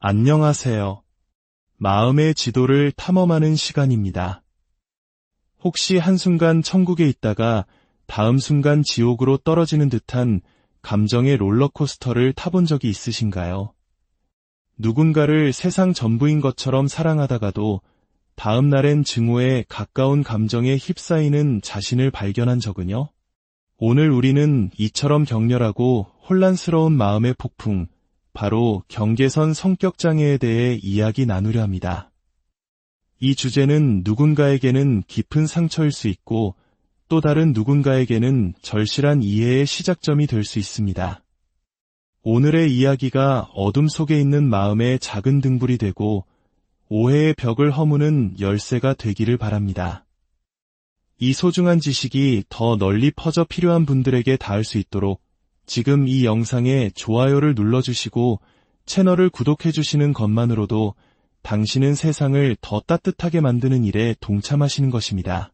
안녕하세요. 마음의 지도를 탐험하는 시간입니다. 혹시 한순간 천국에 있다가 다음 순간 지옥으로 떨어지는 듯한 감정의 롤러코스터를 타본 적이 있으신가요? 누군가를 세상 전부인 것처럼 사랑하다가도 다음 날엔 증오에 가까운 감정에 휩싸이는 자신을 발견한 적은요? 오늘 우리는 이처럼 격렬하고 혼란스러운 마음의 폭풍, 바로 경계선 성격장애에 대해 이야기 나누려 합니다. 이 주제는 누군가에게는 깊은 상처일 수 있고 또 다른 누군가에게는 절실한 이해의 시작점이 될 수 있습니다. 오늘의 이야기가 어둠 속에 있는 마음의 작은 등불이 되고 오해의 벽을 허무는 열쇠가 되기를 바랍니다. 이 소중한 지식이 더 널리 퍼져 필요한 분들에게 닿을 수 있도록 지금 이 영상에 좋아요를 눌러주시고 채널을 구독해주시는 것만으로도 당신은 세상을 더 따뜻하게 만드는 일에 동참하시는 것입니다.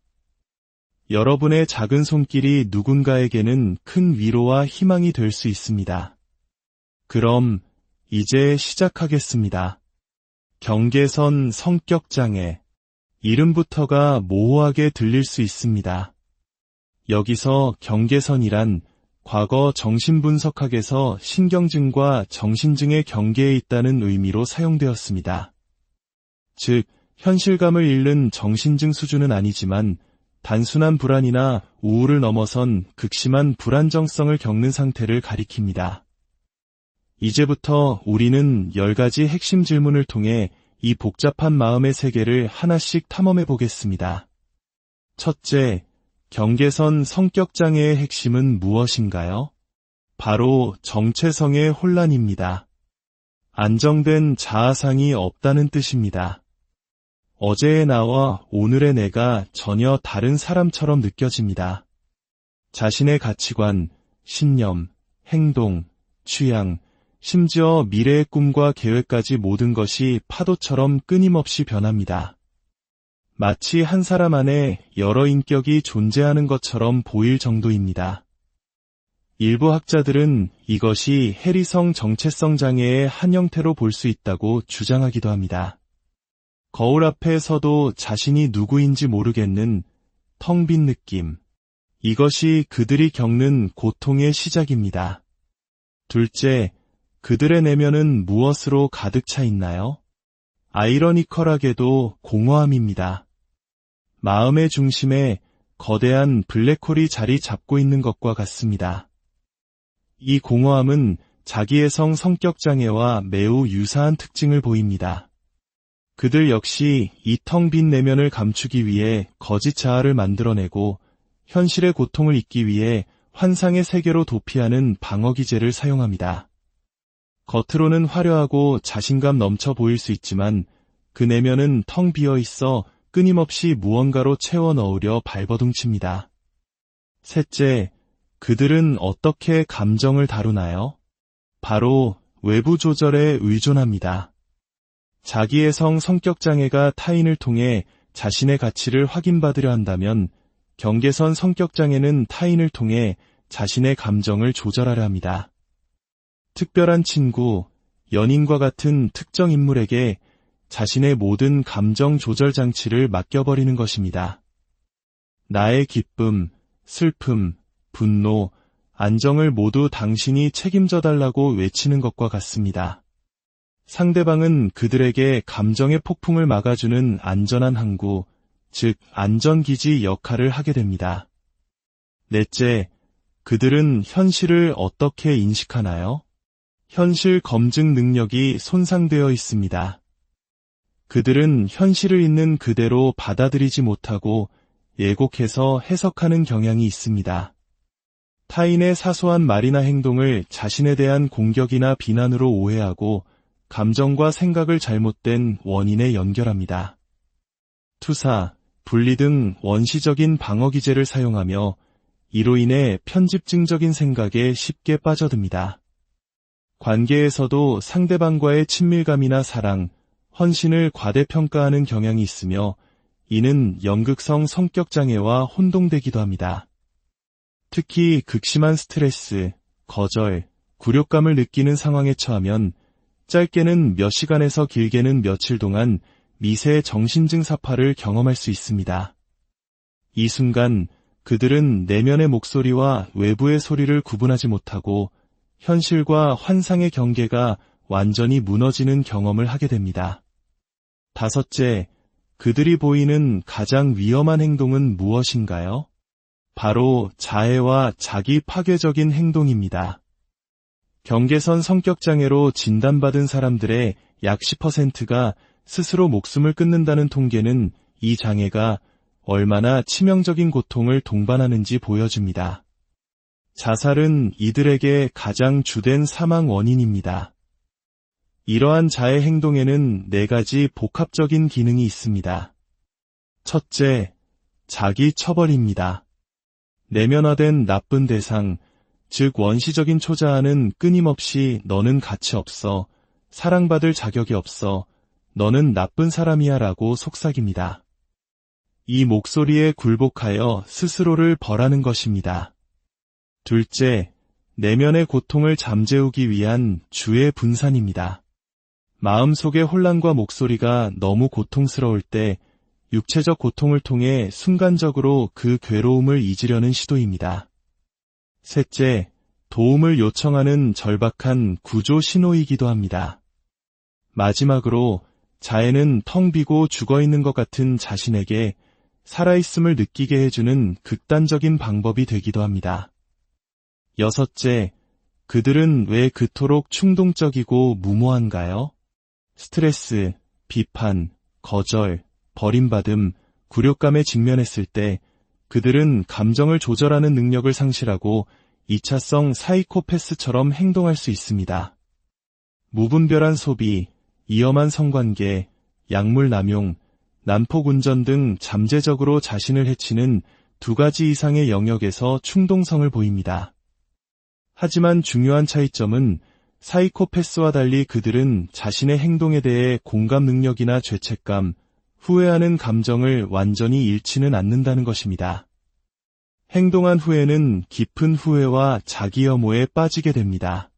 여러분의 작은 손길이 누군가에게는 큰 위로와 희망이 될 수 있습니다. 그럼 이제 시작하겠습니다. 경계선 성격장애. 이름부터가 모호하게 들릴 수 있습니다. 여기서 경계선이란 과거 정신분석학에서 신경증과 정신증의 경계에 있다는 의미로 사용되었습니다. 즉, 현실감을 잃는 정신증 수준은 아니지만 단순한 불안이나 우울을 넘어선 극심한 불안정성을 겪는 상태를 가리킵니다. 이제부터 우리는 10가지 핵심 질문을 통해 이 복잡한 마음의 세계를 하나씩 탐험해 보겠습니다. 첫째, 경계선 성격장애의 핵심은 무엇인가요? 바로 정체성의 혼란입니다. 안정된 자아상이 없다는 뜻입니다. 어제의 나와 오늘의 내가 전혀 다른 사람처럼 느껴집니다. 자신의 가치관, 신념, 행동, 취향, 심지어 미래의 꿈과 계획까지 모든 것이 파도처럼 끊임없이 변합니다. 마치 한 사람 안에 여러 인격이 존재하는 것처럼 보일 정도입니다. 일부 학자들은 이것이 해리성 정체성 장애의 한 형태로 볼 수 있다고 주장하기도 합니다. 거울 앞에 서도 자신이 누구인지 모르겠는 텅 빈 느낌. 이것이 그들이 겪는 고통의 시작입니다. 둘째, 그들의 내면은 무엇으로 가득 차 있나요? 아이러니컬하게도 공허함입니다. 마음의 중심에 거대한 블랙홀이 자리 잡고 있는 것과 같습니다. 이 공허함은 자기애성 성격장애와 매우 유사한 특징을 보입니다. 그들 역시 이 텅 빈 내면을 감추기 위해 거짓 자아를 만들어내고 현실의 고통을 잊기 위해 환상의 세계로 도피하는 방어기제를 사용합니다. 겉으로는 화려하고 자신감 넘쳐 보일 수 있지만 그 내면은 텅 비어 있어 끊임없이 무언가로 채워 넣으려 발버둥칩니다. 셋째, 그들은 어떻게 감정을 다루나요? 바로 외부 조절에 의존합니다. 자기애성 성격장애가 타인을 통해 자신의 가치를 확인받으려 한다면 경계선 성격장애는 타인을 통해 자신의 감정을 조절하려 합니다. 특별한 친구, 연인과 같은 특정 인물에게 자신의 모든 감정 조절 장치를 맡겨버리는 것입니다. 나의 기쁨, 슬픔, 분노, 안정을 모두 당신이 책임져 달라고 외치는 것과 같습니다. 상대방은 그들에게 감정의 폭풍을 막아주는 안전한 항구, 즉 안전기지 역할을 하게 됩니다. 넷째, 그들은 현실을 어떻게 인식하나요? 현실 검증 능력이 손상되어 있습니다. 그들은 현실을 있는 그대로 받아들이지 못하고 예곡해서 해석하는 경향이 있습니다. 타인의 사소한 말이나 행동을 자신에 대한 공격이나 비난으로 오해하고 감정과 생각을 잘못된 원인에 연결합니다. 투사, 분리 등 원시적인 방어기제를 사용하며 이로 인해 편집증적인 생각에 쉽게 빠져듭니다. 관계에서도 상대방과의 친밀감이나 사랑, 헌신을 과대평가하는 경향이 있으며 이는 연극성 성격장애와 혼동되기도 합니다. 특히 극심한 스트레스, 거절, 굴욕감을 느끼는 상황에 처하면 짧게는 몇 시간에서 길게는 며칠 동안 미세 정신증사파를 경험할 수 있습니다. 이 순간 그들은 내면의 목소리와 외부의 소리를 구분하지 못하고 현실과 환상의 경계가 완전히 무너지는 경험을 하게 됩니다. 다섯째, 그들이 보이는 가장 위험한 행동은 무엇인가요? 바로 자해와 자기 파괴적인 행동입니다. 경계선 성격장애로 진단받은 사람들의 약 10%가 스스로 목숨을 끊는다는 통계는 이 장애가 얼마나 치명적인 고통을 동반하는지 보여줍니다. 자살은 이들에게 가장 주된 사망 원인입니다. 이러한 자해 행동에는 4가지 복합적인 기능이 있습니다. 첫째, 자기 처벌입니다. 내면화된 나쁜 대상, 즉 원시적인 초자아는 끊임없이 너는 가치 없어, 사랑받을 자격이 없어, 너는 나쁜 사람이야 라고 속삭입니다. 이 목소리에 굴복하여 스스로를 벌하는 것입니다. 둘째, 내면의 고통을 잠재우기 위한 주의 분산입니다. 마음속의 혼란과 목소리가 너무 고통스러울 때 육체적 고통을 통해 순간적으로 그 괴로움을 잊으려는 시도입니다. 셋째, 도움을 요청하는 절박한 구조 신호이기도 합니다. 마지막으로 자해는 텅 비고 죽어있는 것 같은 자신에게 살아있음을 느끼게 해주는 극단적인 방법이 되기도 합니다. 여섯째, 그들은 왜 그토록 충동적이고 무모한가요? 스트레스, 비판, 거절, 버림받음, 굴욕감에 직면했을 때 그들은 감정을 조절하는 능력을 상실하고 2차성 사이코패스처럼 행동할 수 있습니다. 무분별한 소비, 위험한 성관계, 약물 남용, 난폭 운전 등 잠재적으로 자신을 해치는 2가지 이상의 영역에서 충동성을 보입니다. 하지만 중요한 차이점은 사이코패스와 달리 그들은 자신의 행동에 대해 공감 능력이나 죄책감, 후회하는 감정을 완전히 잃지는 않는다는 것입니다. 행동한 후에는 깊은 후회와 자기 혐오에 빠지게 됩니다.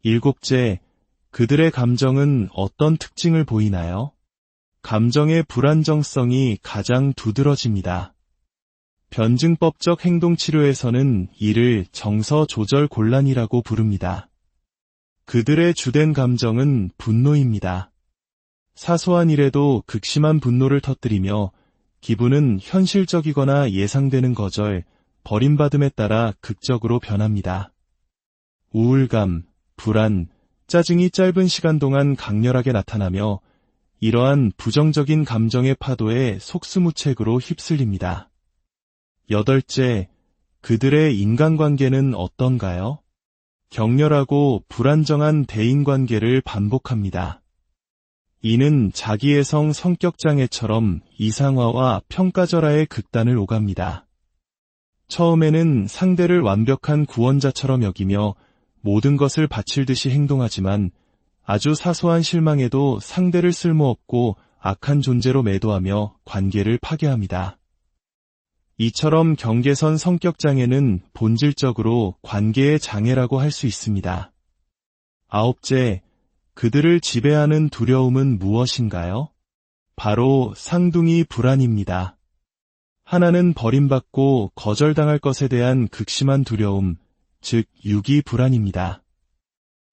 일곱째, 그들의 감정은 어떤 특징을 보이나요? 감정의 불안정성이 가장 두드러집니다. 변증법적 행동치료에서는 이를 정서 조절 곤란이라고 부릅니다. 그들의 주된 감정은 분노입니다. 사소한 일에도 극심한 분노를 터뜨리며 기분은 현실적이거나 예상되는 거절, 버림받음에 따라 극적으로 변합니다. 우울감, 불안, 짜증이 짧은 시간 동안 강렬하게 나타나며 이러한 부정적인 감정의 파도에 속수무책으로 휩쓸립니다. 여덟째, 그들의 인간관계는 어떤가요? 격렬하고 불안정한 대인관계를 반복합니다. 이는 자기애성 성격장애처럼 이상화와 평가절하의 극단을 오갑니다. 처음에는 상대를 완벽한 구원자처럼 여기며 모든 것을 바칠 듯이 행동하지만 아주 사소한 실망에도 상대를 쓸모없고 악한 존재로 매도하며 관계를 파괴합니다. 이처럼 경계선 성격장애는 본질적으로 관계의 장애라고 할 수 있습니다. 아홉째, 그들을 지배하는 두려움은 무엇인가요? 바로 쌍둥이 불안입니다. 하나는 버림받고 거절당할 것에 대한 극심한 두려움, 즉 유기 불안입니다.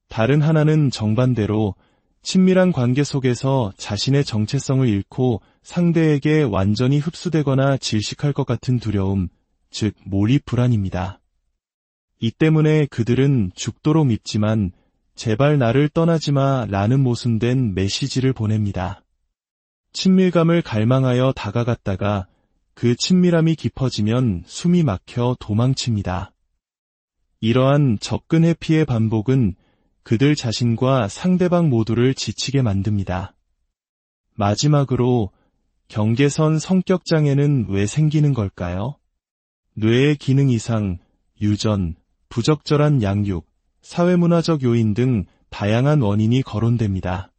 다른 하나는 정반대로 친밀한 관계 속에서 자신의 정체성을 잃고 상대에게 완전히 흡수되거나 질식할 것 같은 두려움, 즉 몰입 불안입니다. 이 때문에 그들은 죽도록 밉지만 제발 나를 떠나지 마 라는 모순된 메시지를 보냅니다. 친밀감을 갈망하여 다가갔다가 그 친밀함이 깊어지면 숨이 막혀 도망칩니다. 이러한 접근 회피의 반복은 그들 자신과 상대방 모두를 지치게 만듭니다. 마지막으로 경계선 성격장애는 왜 생기는 걸까요? 뇌의 기능 이상, 유전, 부적절한 양육, 사회문화적 요인 등 다양한 원인이 거론됩니다.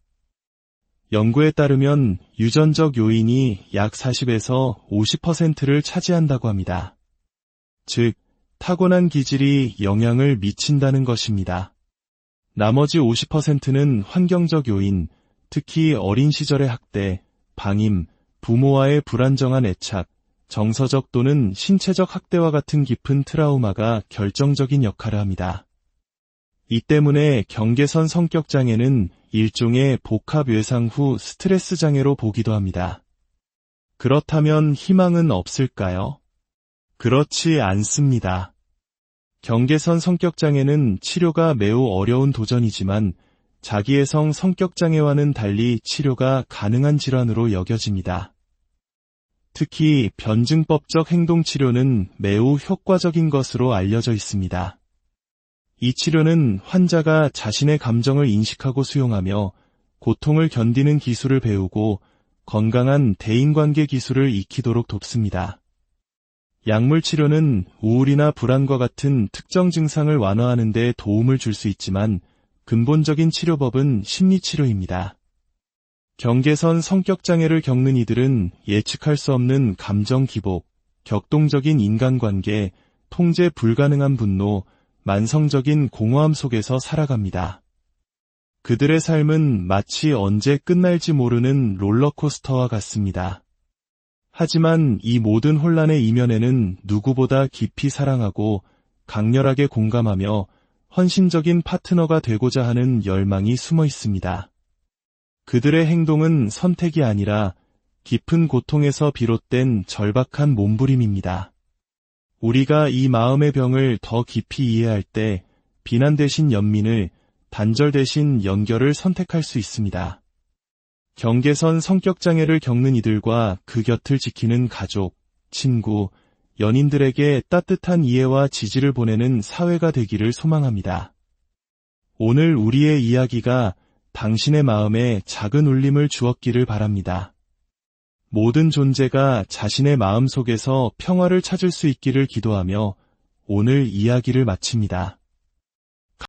연구에 따르면 유전적 요인이 약 40에서 50%를 차지한다고 합니다. 즉, 타고난 기질이 영향을 미친다는 것입니다. 나머지 50%는 환경적 요인, 특히 어린 시절의 학대, 방임, 부모와의 불안정한 애착, 정서적 또는 신체적 학대와 같은 깊은 트라우마가 결정적인 역할을 합니다. 이 때문에 경계선 성격 장애는 일종의 복합 외상 후 스트레스 장애로 보기도 합니다. 그렇다면 희망은 없을까요? 그렇지 않습니다. 경계선 성격 장애는 치료가 매우 어려운 도전이지만 자기애성 성격 장애와는 달리 치료가 가능한 질환으로 여겨집니다. 특히 변증법적 행동치료는 매우 효과적인 것으로 알려져 있습니다. 이 치료는 환자가 자신의 감정을 인식하고 수용하며 고통을 견디는 기술을 배우고 건강한 대인관계 기술을 익히도록 돕습니다. 약물 치료는 우울이나 불안과 같은 특정 증상을 완화하는 데 도움을 줄 수 있지만 근본적인 치료법은 심리치료입니다. 경계선 성격장애를 겪는 이들은 예측할 수 없는 감정 기복, 격동적인 인간관계, 통제 불가능한 분노, 만성적인 공허함 속에서 살아갑니다. 그들의 삶은 마치 언제 끝날지 모르는 롤러코스터와 같습니다. 하지만 이 모든 혼란의 이면에는 누구보다 깊이 사랑하고 강렬하게 공감하며 헌신적인 파트너가 되고자 하는 열망이 숨어 있습니다. 그들의 행동은 선택이 아니라 깊은 고통에서 비롯된 절박한 몸부림입니다. 우리가 이 마음의 병을 더 깊이 이해할 때 비난 대신 연민을, 단절 대신 연결을 선택할 수 있습니다. 경계선 성격장애를 겪는 이들과 그 곁을 지키는 가족, 친구, 연인들에게 따뜻한 이해와 지지를 보내는 사회가 되기를 소망합니다. 오늘 우리의 이야기가 당신의 마음에 작은 울림을 주었기를 바랍니다. 모든 존재가 자신의 마음 속에서 평화를 찾을 수 있기를 기도하며 오늘 이야기를 마칩니다.